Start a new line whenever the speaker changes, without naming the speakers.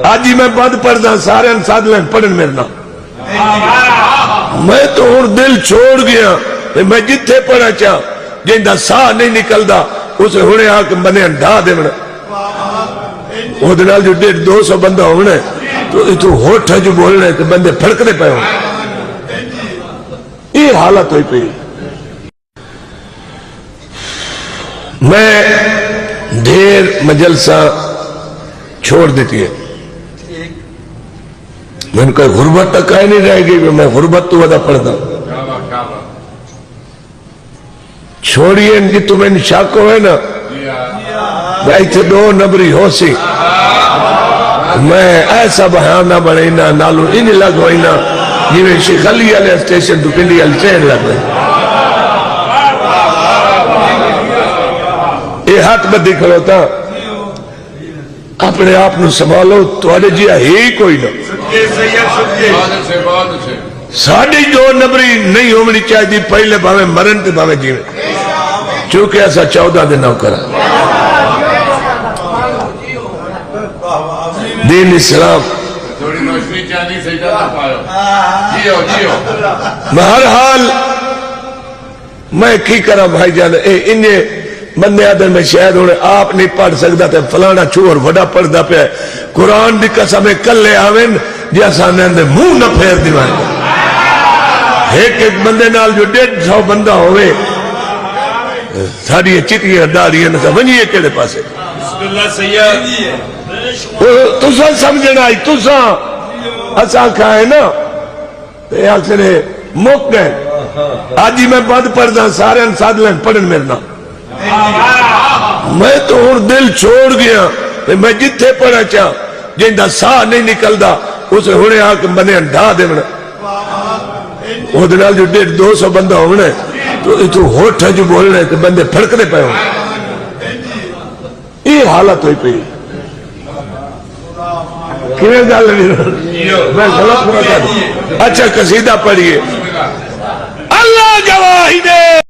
آج ہی میں بند پڑھدا سارے ساتھ لین پڑھن میرے نام میں تو ہوں دل چھوڑ گیا میں جتھے پڑھا چاہ جنہا ساہ نہیں نکلدا اسے ہونے آکے منے انڈا دے منا وہ دنال جو 150 بندہ ہونے تو ہوٹھا جو بولنے تو بندے پھڑک دے پائے ہونے یہ حالت ہوئی پئی میں دھیر مجلسہ چھوڑ دیتی ہے میں نے کہا غربت تک آئے نہیں رہے گی میں غربت تو ودا پڑھتا چھوڑیے ان کی تمہیں شاک ہوئے نا میں تھے 2 نبری ہو سی میں ایسا بہانہ بڑھینا نالو انہی لگ ہوئینا یہ میں شیخ علی علیہ اسٹیشن تو پنڈی علی چین لگ رہے یہ ہاتھ بدی کھڑا ہوتا اپنے آپ نو سنبھالو توڑے جی ہی کوئی نہ ساڑھی 2 نبری نہیں ہومنی چاہی دی پہلے باوے مرن تے باوے جیوے چونکہ ایسا 14 دن نہ کرا دین اسلام بہرحال میں کی کرا بھائی جانے انہیں بندے آدھر میں شاید ہونے آپ نہیں پڑھ سکتا تھے فلانا چور وڈا پڑھ دا پہ قرآن دی قسمیں کلے آوین جیسا نیندے منہ نہ پھیر دیوائیں ایک بندے نال جو 150 بندہ ہوئے ساری چٹی ہرداری ہے نسا ونیے کیڑے پاسے بسم اللہ سیاد تُسا سمجھنا آئی تُسا اسا کھائے نا تے اکثر موک گئے آج ہی میں بند پڑھ دا سارے انساد لین پڑھن میرے نام میں تو ہوں دل چھوڑ گیا میں جتھے پڑھا چاہ جنہا ساہ نہیں نکلدا اسے ہونے آکے منے انڈا دے منا وہ دنال جو 150 بندہ ہونے تو ہوٹھا جو بولنے تو بندے پھڑک دے پائے ہونے یہ حالت ہوئی پئی کیویں گل میں غلط بنا کر اچھا قصیدہ پڑھیے اللہ گواہی دے